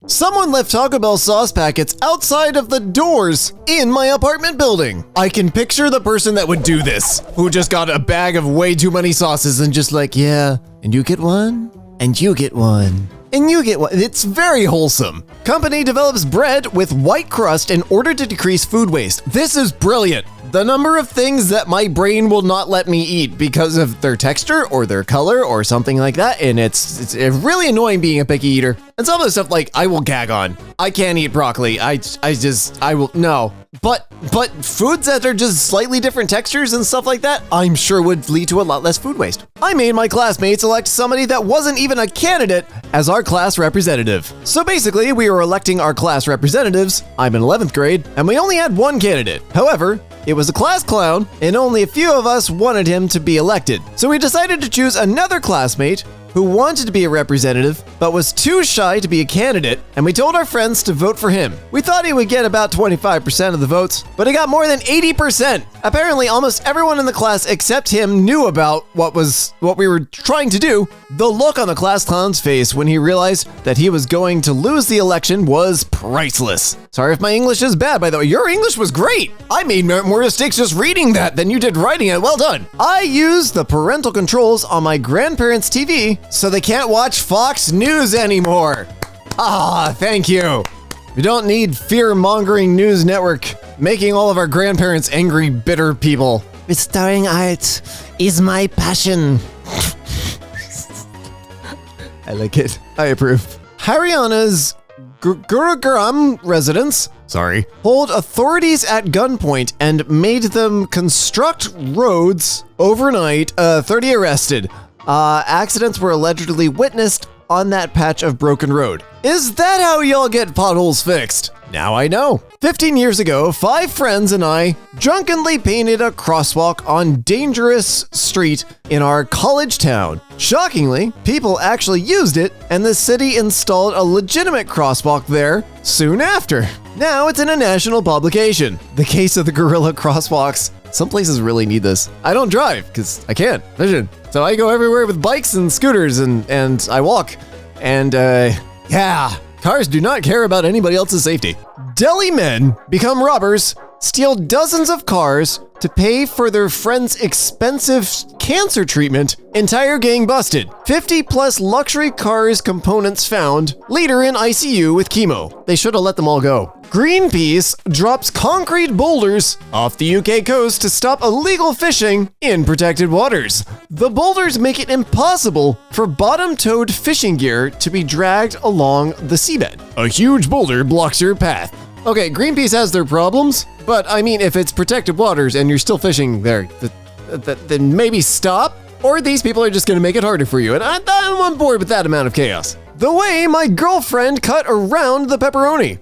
Someone left Taco Bell sauce packets outside of the doors in my apartment building. I can picture the person that would do this, who just got a bag of way too many sauces and just like, yeah, and you get one, and you get one. And you get one. It's very wholesome. Company develops bread with white crust in order to decrease food waste. This is brilliant. The number of things that my brain will not let me eat because of their texture or their color or something like that. And it's really annoying being a picky eater. And some of the stuff like I will gag on. I can't eat broccoli. I will, no. But foods that are just slightly different textures and stuff like that, I'm sure would lead to a lot less food waste. I made my classmates elect somebody that wasn't even a candidate as our class representative. So basically, we were electing our class representatives. I'm in 11th grade, and we only had one candidate. However, it was a class clown, and only a few of us wanted him to be elected. So we decided to choose another classmate who wanted to be a representative, but was too shy to be a candidate, and we told our friends to vote for him. We thought he would get about 25% of the votes, but he got more than 80%. Apparently, almost everyone in the class except him knew about what we were trying to do. The look on the class clown's face when he realized that he was going to lose the election was priceless. Sorry if my English is bad, by the way. Your English was great. I made more mistakes just reading that than you did writing it. Well done. I used the parental controls on my grandparents' TV so they can't watch Fox News anymore. Ah, thank you. We don't need fear-mongering news network making all of our grandparents angry, bitter people. Restoring art is my passion. I like it. I approve. Haryana's Gurugram residents, hold authorities at gunpoint and made them construct roads overnight. 30 arrested. Accidents were allegedly witnessed on that patch of broken road. Is that how y'all get potholes fixed? Now I know. 15 years ago, 5 friends and I drunkenly painted a crosswalk on Dangerous Street in our college town. Shockingly, people actually used it, and the city installed a legitimate crosswalk there soon after. Now it's in a national publication. The case of the gorilla crosswalks. Some places really need this. I don't drive because I can't vision. So I go everywhere with bikes and scooters and I walk. And yeah, cars do not care about anybody else's safety. Delhi men become robbers, steal dozens of cars to pay for their friend's expensive cancer treatment. Entire gang busted. 50 plus luxury cars components found. Leader in ICU with chemo. They should have let them all go. Greenpeace drops concrete boulders off the UK coast to stop illegal fishing in protected waters. The boulders make it impossible for bottom-towed fishing gear to be dragged along the seabed. A huge boulder blocks your path. Okay, Greenpeace has their problems, but I mean, if it's protected waters and you're still fishing there, then maybe stop, or these people are just gonna make it harder for you, and I'm on board with that amount of chaos. The way my girlfriend cut around the pepperoni.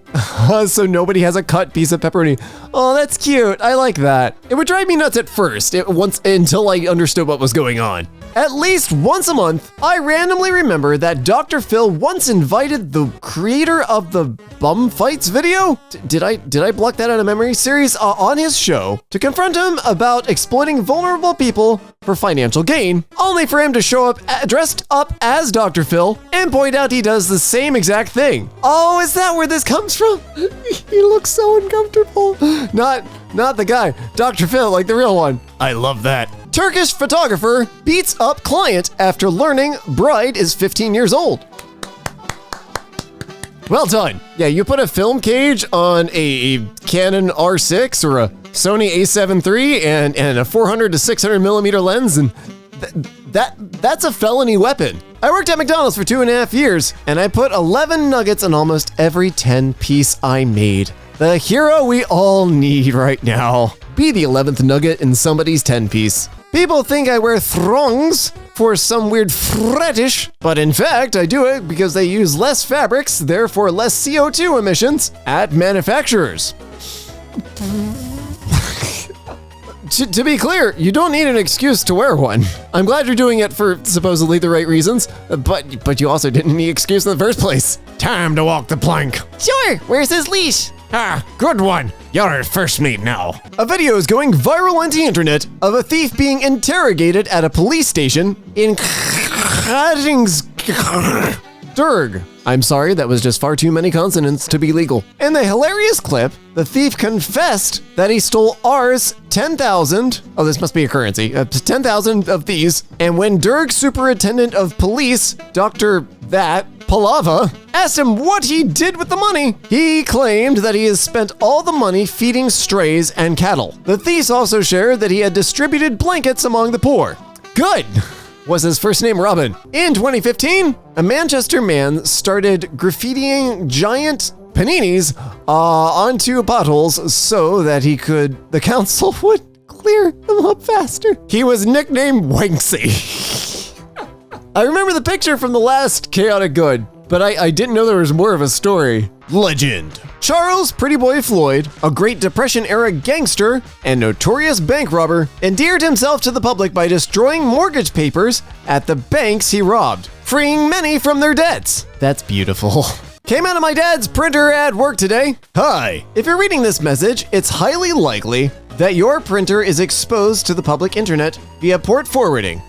So nobody has a cut piece of pepperoni. Oh, that's cute. I like that. It would drive me nuts at first, until I understood what was going on. At least once a month, I randomly remember that Dr. Phil once invited the creator of the Bum Fights video, did I block that out of memory, series on his show to confront him about exploiting vulnerable people for financial gain, only for him to show up dressed up as Dr. Phil and point out he does the same exact thing. Oh, is that where this comes from? He looks so uncomfortable. Not the guy, Dr. Phil, like the real one. I love that. Turkish photographer beats up client after learning bride is 15 years old. Well done. Yeah, you put a film cage on a Canon R6 or a Sony A7 III and a 400 to 600 millimeter lens, and that's a felony weapon. I worked at McDonald's for 2.5 years, and I put 11 nuggets on almost every 10 piece I made. The hero we all need right now. Be the 11th nugget in somebody's 10 piece. People think I wear thongs for some weird fetish, but in fact, I do it because they use less fabrics, therefore less CO2 emissions at manufacturers. To be clear, you don't need an excuse to wear one. I'm glad you're doing it for supposedly the right reasons, but you also didn't need an excuse in the first place. Time to walk the plank. Sure, where's his leash? Ah, good one. You're at first meet now. A video is going viral on the internet of a thief being interrogated at a police station in Durg. I'm sorry, that was just far too many consonants to be legal. In the hilarious clip, the thief confessed that he stole R's 10,000. Oh, this must be a currency. 10,000 of these. And when Durg Superintendent of Police, Dr. Palava, asked him what he did with the money, he claimed that he has spent all the money feeding strays and cattle. The thief also shared that he had distributed blankets among the poor. Good! Was his first name Robin. In 2015, a Manchester man started graffitiing giant paninis onto potholes so that the council would clear them up faster. He was nicknamed Wanksy. I remember the picture from the last Chaotic Good, but I didn't know there was more of a story. Legend. Charles Pretty Boy Floyd, a Great Depression-era gangster and notorious bank robber, endeared himself to the public by destroying mortgage papers at the banks he robbed, freeing many from their debts. That's beautiful. Came out of my dad's printer at work today. Hi. If you're reading this message, it's highly likely that your printer is exposed to the public internet via port forwarding.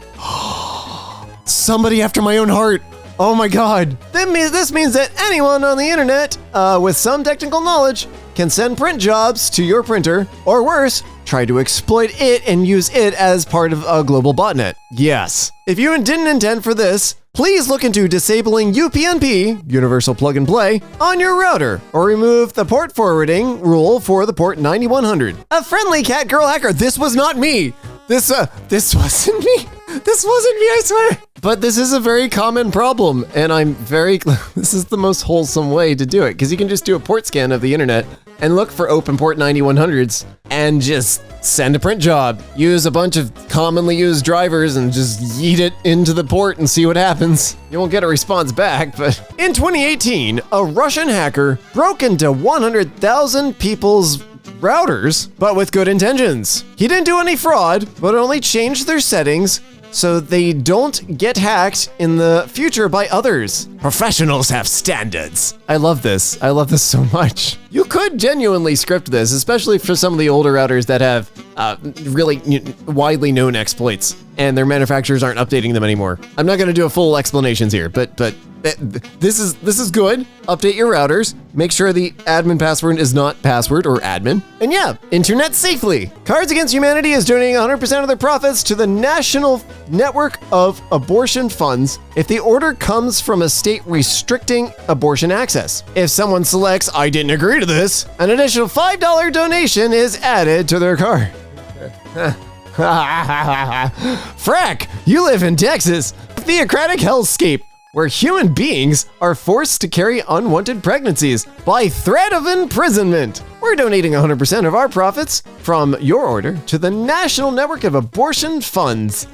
Somebody after my own heart. Oh my God. This means that anyone on the internet with some technical knowledge can send print jobs to your printer, or worse, try to exploit it and use it as part of a global botnet. Yes. If you didn't intend for this, please look into disabling UPnP, Universal Plug and Play, on your router, or remove the port forwarding rule for the port 9100. A friendly cat girl hacker. This was not me. This wasn't me. This wasn't me, I swear. But this is a very common problem, and this is the most wholesome way to do it, because you can just do a port scan of the internet and look for open port 9100s and just send a print job. Use a bunch of commonly used drivers and just yeet it into the port and see what happens. You won't get a response back, but in 2018, a Russian hacker broke into 100,000 people's routers, but with good intentions. He didn't do any fraud, but only changed their settings so they don't get hacked in the future by others. Professionals have standards. I love this. I love this so much. You could genuinely script this, especially for some of the older routers that have really widely known exploits and their manufacturers aren't updating them anymore. I'm not going to do a full explanations here, but this is good. Update your routers. Make sure the admin password is not password or admin. And yeah, internet safely. Cards Against Humanity is donating 100% of their profits to the National Network of Abortion Funds if the order comes from a state restricting abortion access. If someone selects, I didn't agree to this, an additional $5 donation is added to their card. Frack, you live in Texas. Theocratic hellscape, where human beings are forced to carry unwanted pregnancies by threat of imprisonment. We're donating 100% of our profits from your order to the National Network of Abortion Funds.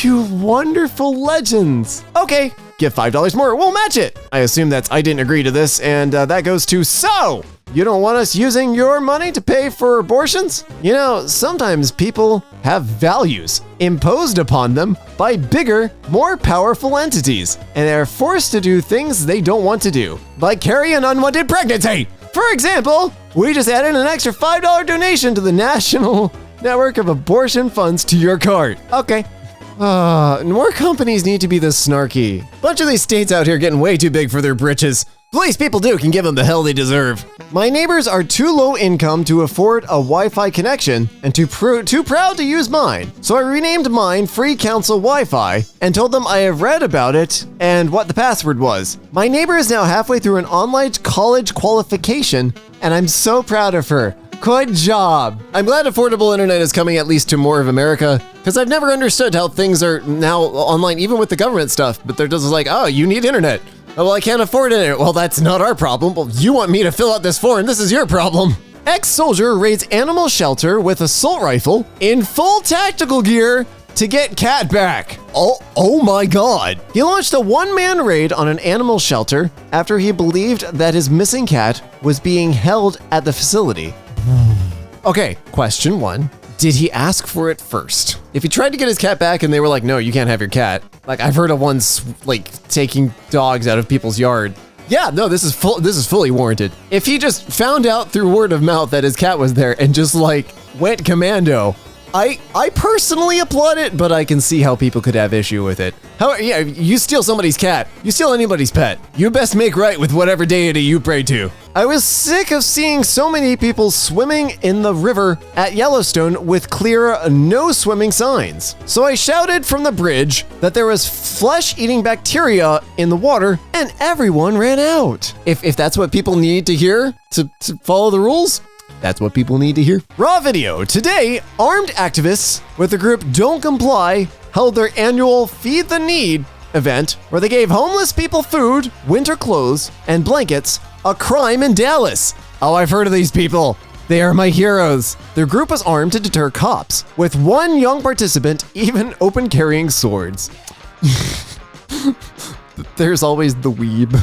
You wonderful legends. Okay, give $5 more, we'll match it. I assume that's I didn't agree to this, and that goes to so. You don't want us using your money to pay for abortions? You know, sometimes people have values imposed upon them by bigger, more powerful entities, and they're forced to do things they don't want to do, like carry an unwanted pregnancy. For example, we just added an extra $5 donation to the National Network of Abortion Funds to your cart. Okay. More companies need to be this snarky. Bunch of these states out here getting way too big for their britches. Please, people can give them the hell they deserve. My neighbors are too low income to afford a Wi-Fi connection and too proud to use mine. So I renamed mine Free Council Wi-Fi and told them I have read about it and what the password was. My neighbor is now halfway through an online college qualification, and I'm so proud of her. Good job. I'm glad affordable internet is coming at least to more of America, because I've never understood how things are now online, even with the government stuff, but they're just like, oh, you need internet. Oh, well, I can't afford it. Well, that's not our problem. Well, you want me to fill out this form. This is your problem. Ex-soldier raids animal shelter with assault rifle in full tactical gear to get cat back. Oh my God. He launched a one-man raid on an animal shelter after he believed that his missing cat was being held at the facility. Okay, question one. Did he ask for it first? If he tried to get his cat back and they were like, no, you can't have your cat. Like, I've heard of ones like taking dogs out of people's yard. Yeah, no, this is fully warranted. If he just found out through word of mouth that his cat was there and just like went commando I personally applaud it, but I can see how people could have issue with it. Yeah, you steal somebody's cat, you steal anybody's pet, you best make right with whatever deity you pray to. I was sick of seeing so many people swimming in the river at Yellowstone with clear no swimming signs. So I shouted from the bridge that there was flesh-eating bacteria in the water, and everyone ran out. If that's what people need to hear to follow the rules, that's what people need to hear. Raw video. Today, armed activists with the group Don't Comply held their annual Feed the Need event where they gave homeless people food, winter clothes, and blankets, a crime in Dallas. Oh, I've heard of these people. They are my heroes. Their group was armed to deter cops, with one young participant even open carrying swords. There's always the weeb.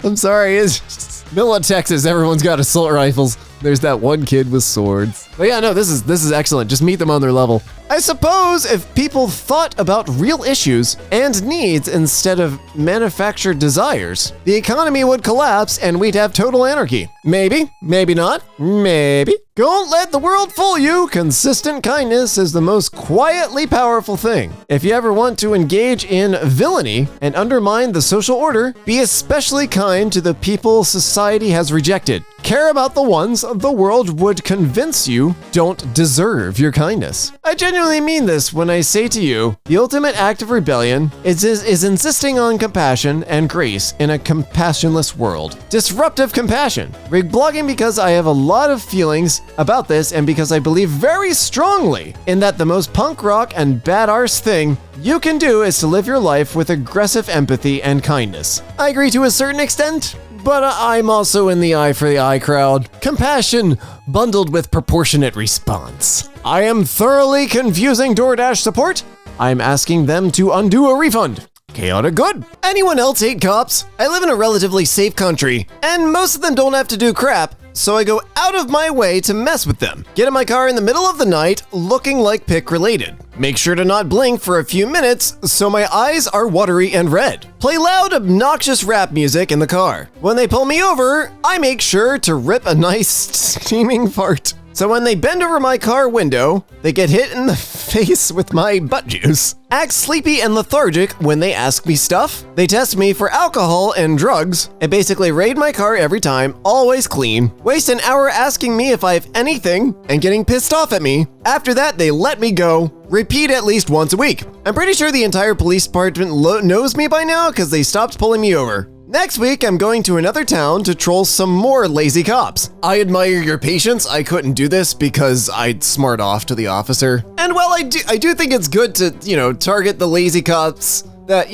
I'm sorry. It's just middle of Texas. Everyone's got assault rifles. There's that one kid with swords. But yeah, no, this is excellent. Just meet them on their level. I suppose if people thought about real issues and needs instead of manufactured desires, the economy would collapse and we'd have total anarchy. Maybe, maybe not, maybe. Don't let the world fool you. Consistent kindness is the most quietly powerful thing. If you ever want to engage in villainy and undermine the social order, be especially kind to the people society has rejected. Care about the ones the world would convince you don't deserve your kindness. I genuinely mean this when I say to you, the ultimate act of rebellion is insisting on compassion and grace in a compassionless world. Disruptive compassion. Blogging because I have a lot of feelings about this and because I believe very strongly in that the most punk rock and bad arse thing you can do is to live your life with aggressive empathy and kindness. I agree to a certain extent, but I'm also in the eye for the eye crowd. Compassion bundled with proportionate response. I am thoroughly confusing DoorDash support. I'm asking them to undo a refund. Chaoticgood. Anyone else hate cops? I live in a relatively safe country, and most of them don't have to do crap, so I go out of my way to mess with them. Get in my car in the middle of the night, looking like pick related. Make sure to not blink for a few minutes so my eyes are watery and red. Play loud, obnoxious rap music in the car. When they pull me over, I make sure to rip a nice steaming fart. So when they bend over my car window, they get hit in the face with my butt juice. Act sleepy and lethargic when they ask me stuff. They test me for alcohol and drugs, and basically raid my car every time, always clean. Waste an hour asking me if I have anything and getting pissed off at me. After that, they let me go. Repeat at least once a week. I'm pretty sure the entire police department knows me by now because they stopped pulling me over. Next week, I'm going to another town to troll some more lazy cops. I admire your patience. I couldn't do this because I'd smart off to the officer. And while I do think it's good to, target the lazy cops that,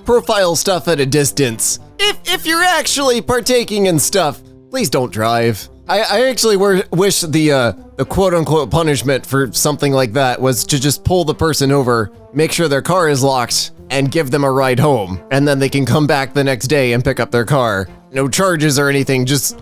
profile stuff at a distance. If you're actually partaking in stuff, please don't drive. I actually wish the quote-unquote punishment for something like that was to just pull the person over, make sure their car is locked, and give them a ride home, and then they can come back the next day and pick up their car. No charges or anything, just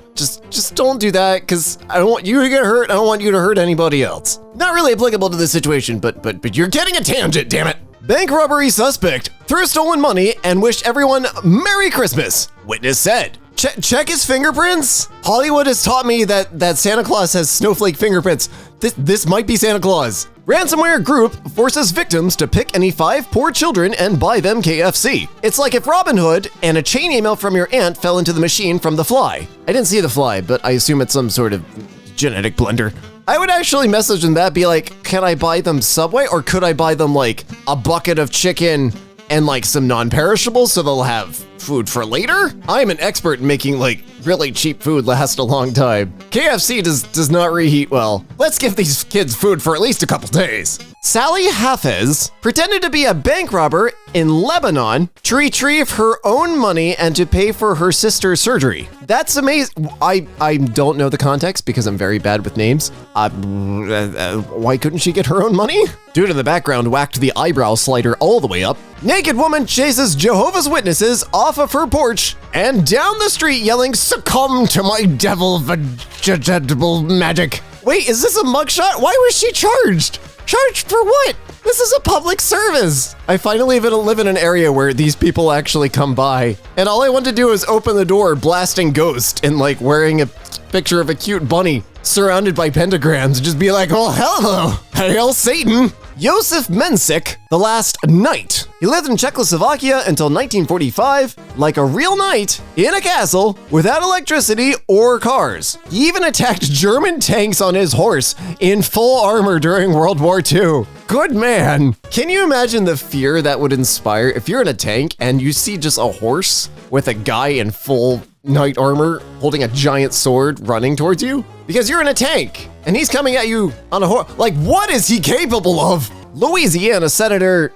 don't do that, because I don't want you to get hurt, I don't want you to hurt anybody else. Not really applicable to this situation, but you're getting a tangent, damn it. Bank robbery suspect threw stolen money and wished everyone Merry Christmas, witness said. Check his fingerprints? Hollywood has taught me that Santa Claus has snowflake fingerprints. This might be Santa Claus. Ransomware group forces victims to pick any 5 poor children and buy them KFC. It's like if Robin Hood and a chain email from your aunt fell into the machine from The Fly. I didn't see The Fly, but I assume it's some sort of genetic blender. I would actually message them that, be like, can I buy them Subway, or could I buy them like a bucket of chicken and like some non-perishables so they'll have food for later? I'm an expert in making like really cheap food last a long time. KFC does not reheat well. Let's give these kids food for at least a couple days. Sally Hafez pretended to be a bank robber in Lebanon to retrieve her own money and to pay for her sister's surgery. That's amazing. I don't know the context because I'm very bad with names. Why couldn't she get her own money? Dude in the background whacked the eyebrow slider all the way up. Naked woman chases Jehovah's Witnesses off of her porch and down the street yelling, "Succumb to my devil vegetable magic." Wait, is this a mugshot? Why was she charged? Charged for what? This is a public service. I finally live in an area where these people actually come by, and all I want to do is open the door blasting Ghost and like wearing a picture of a cute bunny. surrounded by pentagrams and just be like, oh, hello, hail Satan. Josef Mensik, the last knight. He lived in Czechoslovakia until 1945, like a real knight in a castle without electricity or cars. He even attacked German tanks on his horse in full armor during World War II. Good man. Can you imagine the fear that would inspire if you're in a tank and you see just a horse with a guy in full knight armor holding a giant sword running towards you? Because you're in a tank and he's coming at you on a horse. Like, what is he capable of? Louisiana Senator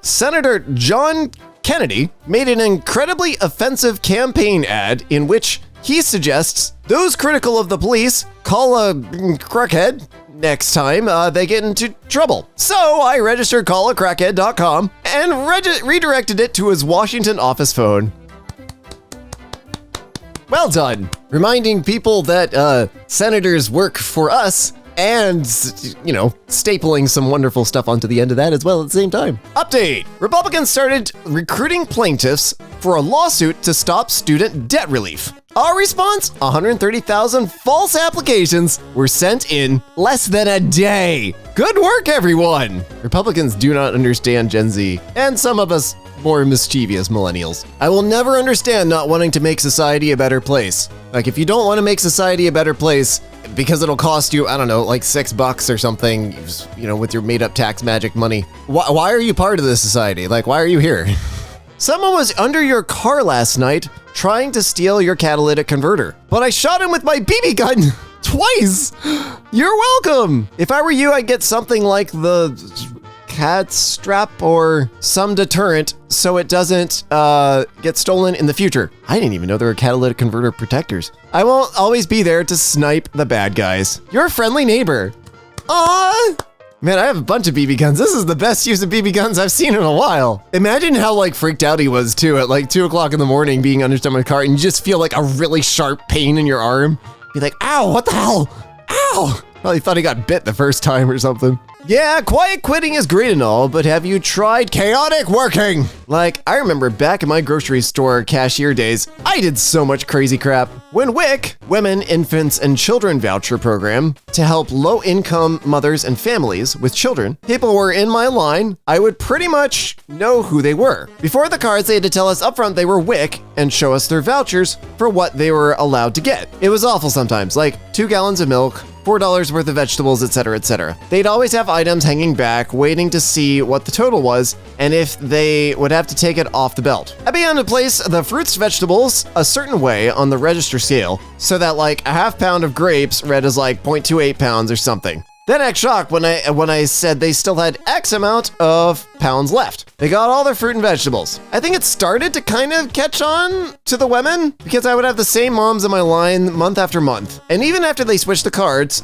John Kennedy made an incredibly offensive campaign ad in which he suggests those critical of the police call a crackhead next time they get into trouble. So I registered callacrackhead.com and redirected it to his Washington office phone. Well done. Reminding people that senators work for us and, you know, stapling some wonderful stuff onto the end of that as well at the same time. Update. Republicans started recruiting plaintiffs for a lawsuit to stop student debt relief. Our response, 130,000 false applications were sent in less than a day. Good work, everyone. Republicans do not understand Gen Z, and some of us more mischievous millennials. I will never understand not wanting to make society a better place. Like, if you don't want to make society a better place because it'll cost you, I don't know, like $6 or something, you know, with your made-up tax magic money, why are you part of this society? Like, why are you here? Someone was under your car last night trying to steal your catalytic converter, but I shot him with my BB gun twice. You're welcome. If I were you, I'd get something like the cat strap or some deterrent so it doesn't get stolen in the future. I didn't even know there were catalytic converter protectors. I won't always be there to snipe the bad guys. You're a friendly neighbor. Aww. Man, I have a bunch of BB guns. This is the best use of BB guns I've seen in a while. Imagine how like freaked out he was too at like 2 o'clock in the morning being under someone's car and you just feel like a really sharp pain in your arm. Be like, ow, what the hell? Ow. Well, he thought he got bit the first time or something. Yeah, quiet quitting is great and all, but have you tried chaotic working? Like, I remember back in my grocery store cashier days, I did so much crazy crap. When WIC, Women, Infants, and Children Voucher Program, to help low-income mothers and families with children, people were in my line, I would pretty much know who they were. Before the cards, they had to tell us upfront they were WIC and show us their vouchers for what they were allowed to get. It was awful sometimes, like 2 gallons of milk, $4 worth of vegetables, etc., etc. They'd always have items hanging back, waiting to see what the total was, and if they would have to take it off the belt. I began to place the fruits, vegetables a certain way on the register scale, so that like a half pound of grapes read as like 0.28 pounds or something. Then I got shocked when I said they still had X amount of pounds left. They got all their fruit and vegetables. I think it started to kind of catch on to the women because I would have the same moms in my line month after month. And even after they switched the cards,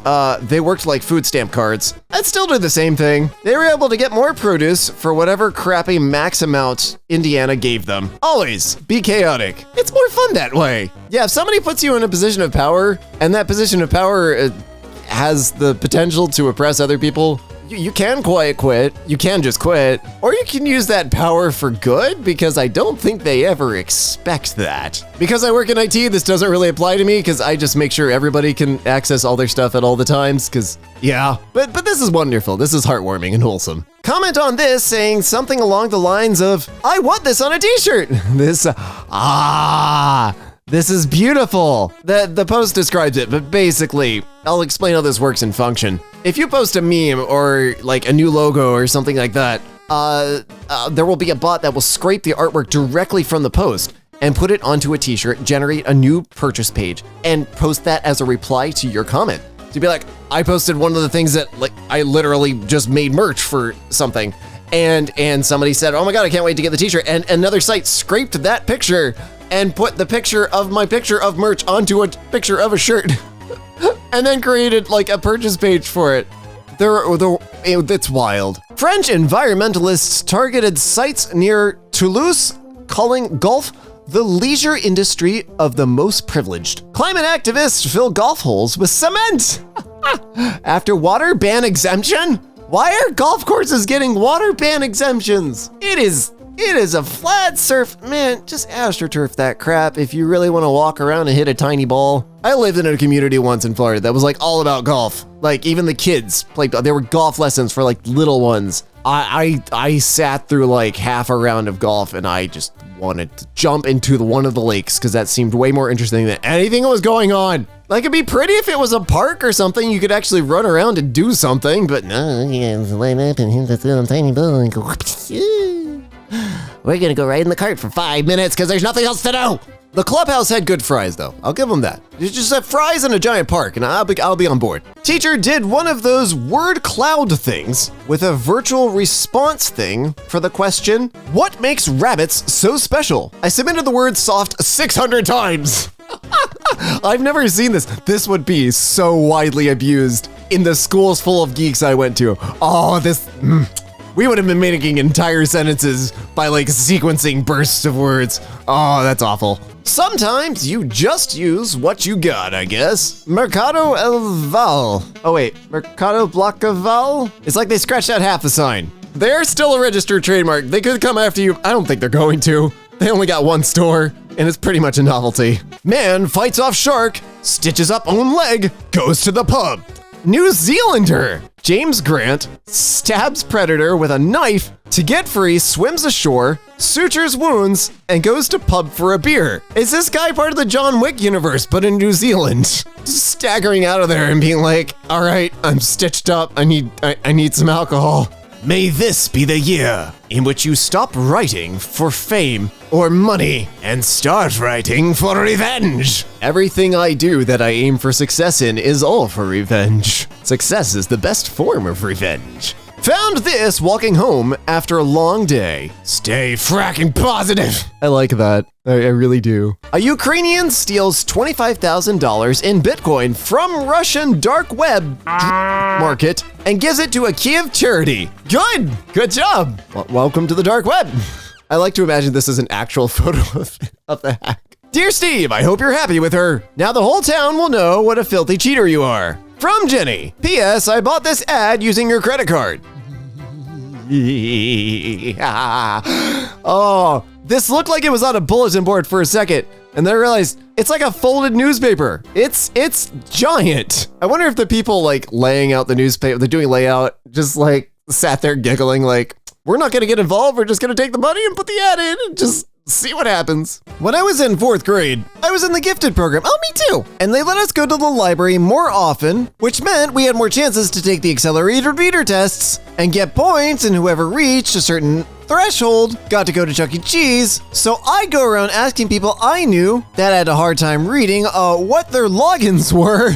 they worked like food stamp cards. I'd still do the same thing. They were able to get more produce for whatever crappy max amount Indiana gave them. Always be chaotic. It's more fun that way. Yeah, if somebody puts you in a position of power and that position of power has the potential to oppress other people, you can quiet quit, you can just quit, or you can use that power for good, because I don't think they ever expect that. Because I work in IT, this doesn't really apply to me, because I just make sure everybody can access all their stuff at all the times, because, yeah. But this is wonderful, this is heartwarming and wholesome. Comment on this saying something along the lines of, I want this on a t-shirt! This is beautiful. The post describes it, but basically, I'll explain how this works in Function. If you post a meme or like a new logo or something like that, there will be a bot that will scrape the artwork directly from the post and put it onto a t-shirt, generate a new purchase page, and post that as a reply to your comment. To be like, I posted one of the things that like I literally just made merch for something, and somebody said, oh my god, I can't wait to get the t-shirt, and another site scraped that picture and put the picture of my picture of merch onto a picture of a shirt and then created like a purchase page for it. It's wild. French environmentalists targeted sites near Toulouse, calling golf the leisure industry of the most privileged. Climate activists fill golf holes with cement after water ban exemption. Why are golf courses getting water ban exemptions? It It is a flat surf. Man, just astroturf that crap if you really want to walk around and hit a tiny ball. I lived in a community once in Florida that was like all about golf. Like even the kids played, there were golf lessons for like little ones. I sat through like half a round of golf and I just wanted to jump into one of the lakes because that seemed way more interesting than anything that was going on. Like it'd be pretty if it was a park or something, you could actually run around and do something, but no, you gotta line up and hit that little tiny ball and go. We're gonna go right in the cart for 5 minutes because there's nothing else to do. The clubhouse had good fries though, I'll give them that. You just have fries in a giant park and I'll be on board. Teacher did one of those word cloud things with a virtual response thing for the question, what makes rabbits so special? I submitted the word soft 600 times. I've never seen this. This would be so widely abused in the schools full of geeks I went to. Oh, we would have been making entire sentences by like sequencing bursts of words. Oh, that's awful. Sometimes you just use what you got, I guess. Mercado El Val. Oh wait, Mercado Blockaval? It's like they scratched out half the sign. They're still a registered trademark. They could come after you. I don't think they're going to. They only got one store, and it's pretty much a novelty. Man fights off shark, stitches up own leg, goes to the pub. New Zealander James Grant stabs predator with a knife to get free, swims ashore, sutures wounds, and goes to pub for a beer. Is this guy part of the John Wick universe, but in New Zealand? Just staggering out of there and being like, all right, I'm stitched up, I need some alcohol. May this be the year in which you stop writing for fame or money and start writing for revenge. Everything I do that I aim for success in is all for revenge. Success is the best form of revenge. Found this walking home after a long day. Stay fracking positive. I like that. I really do. A Ukrainian steals $25,000 in Bitcoin from Russian dark web market and gives it to a Kiev charity. Good job. Welcome to the dark web. I like to imagine this is an actual photo of the hack. Dear Steve, I hope you're happy with her. Now the whole town will know what a filthy cheater you are. From Jenny. P.S. I bought this ad using your credit card. Oh, this looked like it was on a bulletin board for a second, and then I realized it's like a folded newspaper. It's giant. I wonder if the people like laying out the newspaper, they're doing layout, just like sat there giggling like, we're not gonna get involved, we're just gonna take the money and put the ad in and just see what happens. When I was in 4th grade, I was in the gifted program. Oh, me too. And they let us go to the library more often, which meant we had more chances to take the accelerated reader tests and get points, and whoever reached a certain threshold got to go to Chuck E. Cheese. So I'd go around asking people I knew that had a hard time reading what their logins were.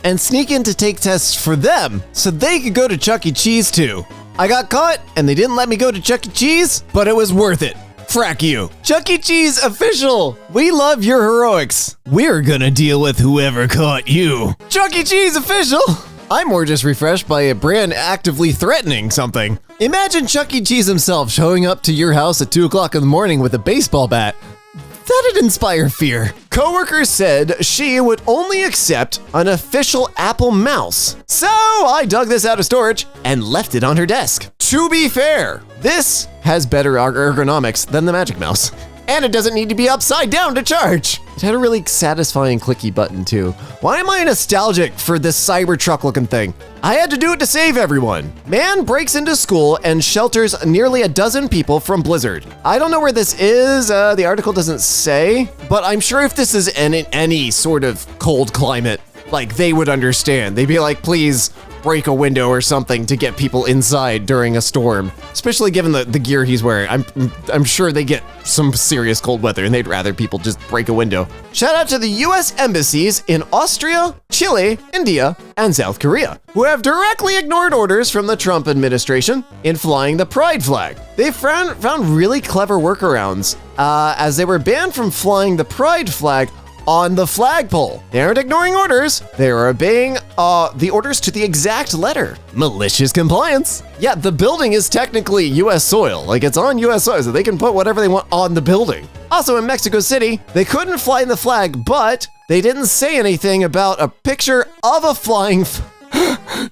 And sneak in to take tests for them so they could go to Chuck E. Cheese too. I got caught and they didn't let me go to Chuck E. Cheese, but it was worth it. Frack you. Chuck E. Cheese official. We love your heroics. We're gonna deal with whoever caught you. Chuck E. Cheese official. I'm more just refreshed by a brand actively threatening something. Imagine Chuck E. Cheese himself showing up to your house at 2 o'clock in the morning with a baseball bat. That'd inspire fear. Coworker said she would only accept an official Apple mouse. So I dug this out of storage and left it on her desk. To be fair, this has better ergonomics than the Magic Mouse. And it doesn't need to be upside down to charge. It had a really satisfying clicky button too. Why am I nostalgic for this Cybertruck looking thing? I had to do it to save everyone. Man breaks into school and shelters nearly a dozen people from blizzard. I don't know where this is, the article doesn't say, but I'm sure if this is in any sort of cold climate, like they would understand. They'd be like, please break a window or something to get people inside during a storm, especially given the gear he's wearing. I'm sure they get some serious cold weather and they'd rather people just break a window. Shout out to the US embassies in Austria, Chile, India, and South Korea, who have directly ignored orders from the Trump administration in flying the pride flag. They found really clever workarounds as they were banned from flying the pride flag on the flagpole. They aren't ignoring orders, they are obeying the orders to the exact letter. Malicious compliance. Yeah, the building is technically US soil, like it's on US soil, so they can put whatever they want on the building. Also in Mexico City, they couldn't fly in the flag, but they didn't say anything about a picture of a flying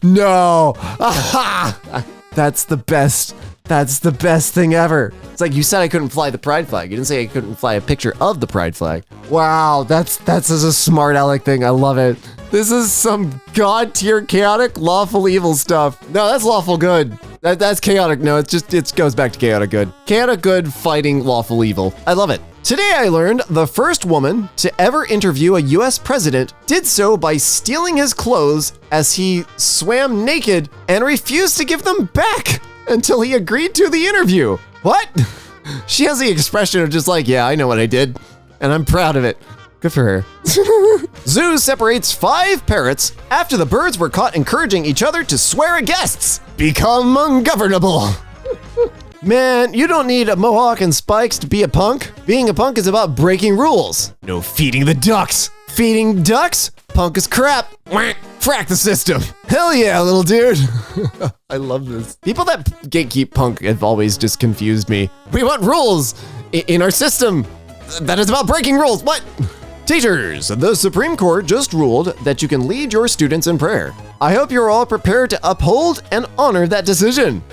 No, aha! That's the best That's the best thing ever. It's like you said I couldn't fly the pride flag. You didn't say I couldn't fly a picture of the pride flag. Wow, that's such a smart aleck thing. I love it. This is some god tier chaotic lawful evil stuff. No, that's lawful good. That's chaotic. No, it goes back to chaotic good. Chaotic good fighting lawful evil. I love it. Today I learned the first woman to ever interview a US president did so by stealing his clothes as he swam naked and refused to give them back until he agreed to the interview. What? She has the expression of just like, yeah, I know what I did, and I'm proud of it. Good for her. Zoo separates 5 parrots after the birds were caught encouraging each other to swear at guests. Become ungovernable. Man, you don't need a mohawk and spikes to be a punk. Being a punk is about breaking rules. No feeding the ducks. Feeding ducks? Punk is crap. Frack the system. Hell yeah, little dude. I love this. People that gatekeep punk have always just confused me. We want rules in our system. That is about breaking rules. What? Teachers, the Supreme Court just ruled that you can lead your students in prayer. I hope you're all prepared to uphold and honor that decision.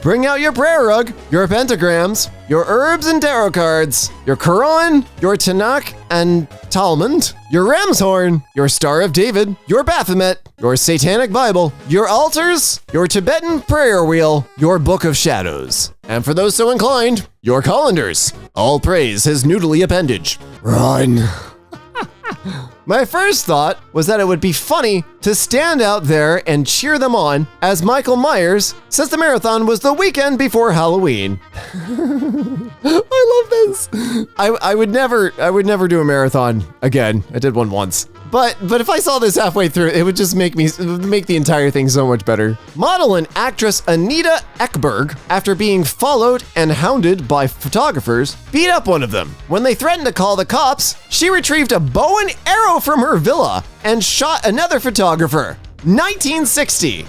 Bring out your prayer rug, your pentagrams, your herbs and tarot cards, your Quran, your Tanakh and Talmud, your ram's horn, your Star of David, your Baphomet, your Satanic Bible, your altars, your Tibetan prayer wheel, your Book of Shadows. And for those so inclined, your colanders. All praise his noodly appendage. Run. My first thought was that it would be funny to stand out there and cheer them on as Michael Myers says the marathon was the weekend before Halloween. I love this. I would never do a marathon again. I did one once. But if I saw this halfway through, it would just make the entire thing so much better. Model and actress Anita Ekberg, after being followed and hounded by photographers, beat up one of them. When they threatened to call the cops, she retrieved a bow and arrow from her villa and shot another photographer. 1960.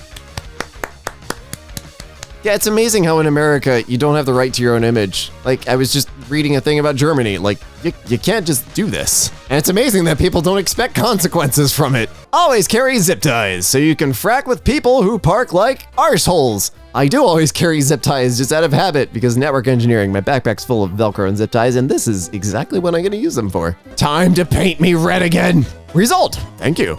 Yeah, it's amazing how in America you don't have the right to your own image. Like, I was just reading a thing about Germany. Like, you can't just do this. And it's amazing that people don't expect consequences from it. Always carry zip ties so you can frack with people who park like arseholes. I do always carry zip ties just out of habit because network engineering, my backpack's full of Velcro and zip ties, and this is exactly what I'm gonna use them for. Time to paint me red again. Result. Thank you.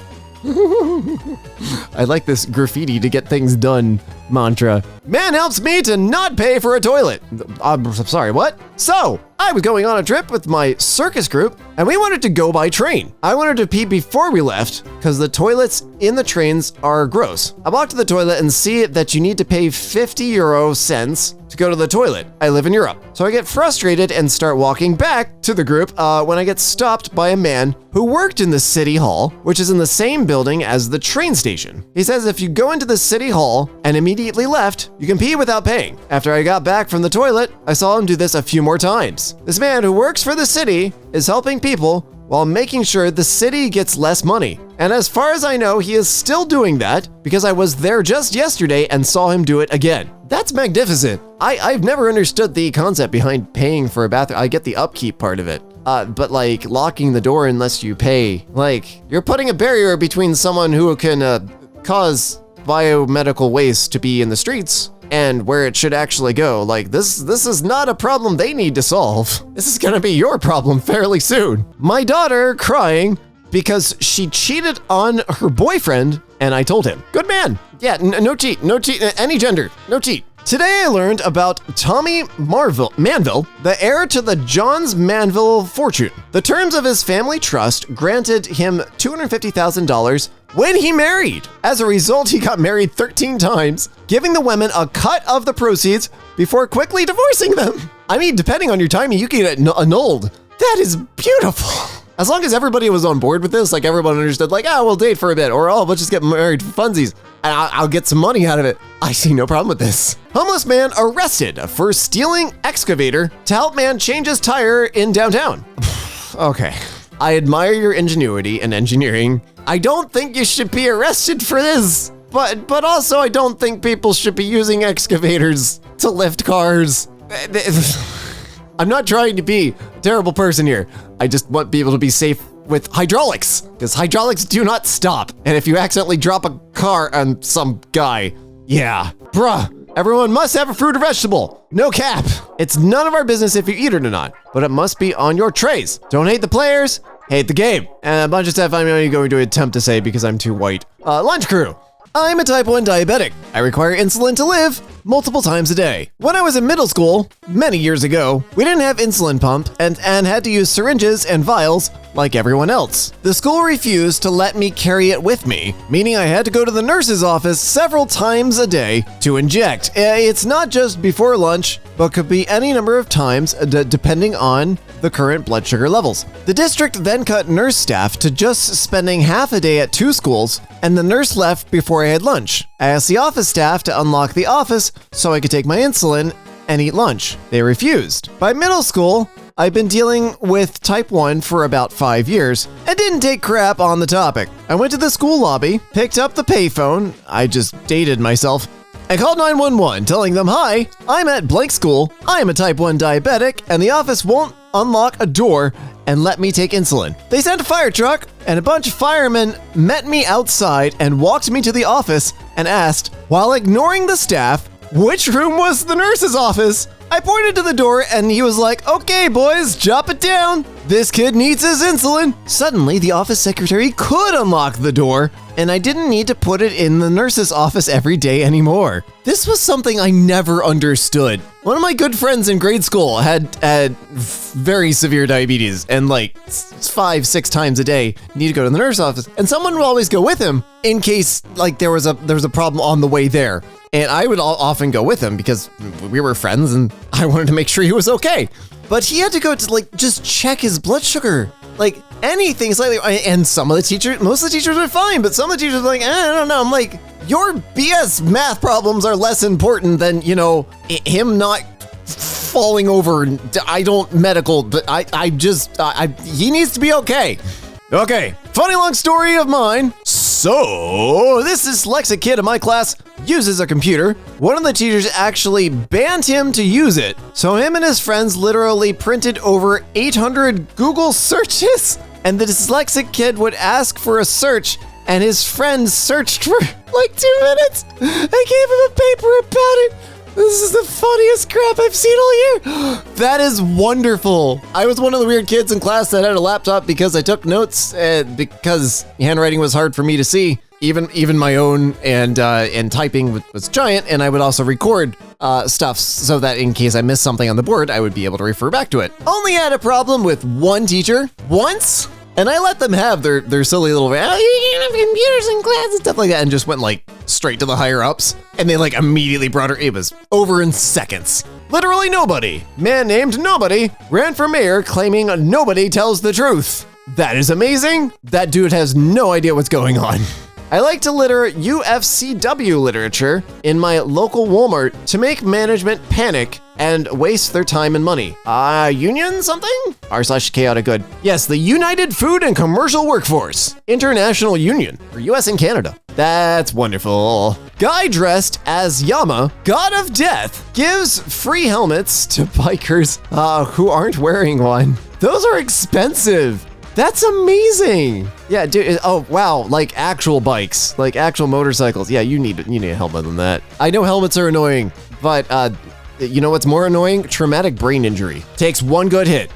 I like this graffiti to get things done mantra. Man helps me to not pay for a toilet. I'm sorry, what? So, I was going on a trip with my circus group and we wanted to go by train. I wanted to pee before we left because the toilets in the trains are gross. I walked to the toilet and see that you need to pay 50 euro cents to go to the toilet. I live in Europe. So I get frustrated and start walking back to the group when I get stopped by a man who worked in the city hall, which is in the same building as the train station. He says if you go into the city hall and immediately left, you can pee without paying. After I got back from the toilet, I saw him do this a few more times. This man who works for the city is helping people while making sure the city gets less money. And as far as I know, he is still doing that because I was there just yesterday and saw him do it again. That's magnificent. I've never understood the concept behind paying for a bathroom. I get the upkeep part of it. But like locking the door unless you pay, like you're putting a barrier between someone who can cause biomedical waste to be in the streets and where it should actually go. Like this is not a problem they need to solve. This is gonna be your problem fairly soon. My daughter crying because she cheated on her boyfriend and I told him. Good man. Yeah, no cheat, any gender, no cheat. Today I learned about Tommy Manville, the heir to the Johns Manville fortune. The terms of his family trust granted him $250,000 when he married. As a result, he got married 13 times, giving the women a cut of the proceeds before quickly divorcing them. I mean, depending on your timing, you can get annulled. That is beautiful. As long as everybody was on board with this, like everyone understood, like, we'll date for a bit, or we'll just get married for funsies, and I'll get some money out of it. I see no problem with this. Homeless man arrested for stealing excavator to help man change his tire in downtown. Okay. I admire your ingenuity and engineering. I don't think you should be arrested for this, but also I don't think people should be using excavators to lift cars. I'm not trying to be a terrible person here. I just want people to be safe with hydraulics, because hydraulics do not stop. And if you accidentally drop a car on some guy, yeah, bruh, Everyone must have a fruit or vegetable. No cap. It's none of our business if you eat it or not, but it must be on your trays. Don't hate the players, hate the game. And a bunch of stuff I'm only going to attempt to say because I'm too white. Lunch crew. I'm a type 1 diabetic. I require insulin to live multiple times a day. When I was in middle school, many years ago, we didn't have insulin pump and had to use syringes and vials like everyone else. The school refused to let me carry it with me, meaning I had to go to the nurse's office several times a day to inject. It's not just before lunch, but could be any number of times depending on the current blood sugar levels. The district then cut nurse staff to just spending half a day at 2 schools, and the nurse left before I had lunch. I asked the office staff to unlock the office so I could take my insulin and eat lunch. They refused. By middle school, I've been dealing with type 1 for about 5 years and didn't take crap on the topic. I went to the school lobby, picked up the payphone, I just dated myself, and called 911 telling them, "Hi, I'm at blank school, I am a type 1 diabetic, and the office won't unlock a door and let me take insulin." They sent a fire truck, and a bunch of firemen met me outside and walked me to the office and asked, while ignoring the staff, which room was the nurse's office. I pointed to the door and he was like, "Okay, boys, chop it down. This kid needs his insulin." Suddenly, the office secretary could unlock the door, and I didn't need to put it in the nurse's office every day anymore. This was something I never understood. One of my good friends in grade school had very severe diabetes and like 5-6 times a day needed to go to the nurse's office, and someone would always go with him in case like there was a problem on the way there. And I would often go with him because we were friends and I wanted to make sure he was okay. But he had to go to like just check his blood sugar, like anything slightly. And most of the teachers were fine, but some of the teachers were like, I don't know. I'm like, your BS math problems are less important than, him not falling over. I don't medical, but he needs to be okay. Okay, funny long story of mine. So, this dyslexic kid in my class uses a computer. One of the teachers actually banned him to use it. So him and his friends literally printed over 800 Google searches, and the dyslexic kid would ask for a search, and his friends searched for like 2 minutes. I gave him a paper about it. This is the funniest crap I've seen all year. That is wonderful. I was one of the weird kids in class that had a laptop because I took notes because handwriting was hard for me to see, even my own, and typing was giant, and I would also record stuff so that in case I missed something on the board, I would be able to refer back to it. Only had a problem with one teacher once. And I let them have their silly little, you can't have computers in class and stuff like that, and just went like straight to the higher ups. And they like immediately brought her, it was over in seconds. Literally nobody, man named Nobody, ran for mayor claiming nobody tells the truth. That is amazing. That dude has no idea what's going on. I like to litter UFCW literature in my local Walmart to make management panic and waste their time and money. Union something? r/Chaoticgood. Yes, the United Food and Commercial Workforce International Union for US and Canada. That's wonderful. Guy dressed as Yama, God of Death, gives free helmets to bikers who aren't wearing one. Those are expensive. That's amazing. Yeah, dude. Oh, wow. Like actual bikes, like actual motorcycles. Yeah, you need a helmet than that. I know helmets are annoying, but you know what's more annoying? Traumatic brain injury. Takes one good hit.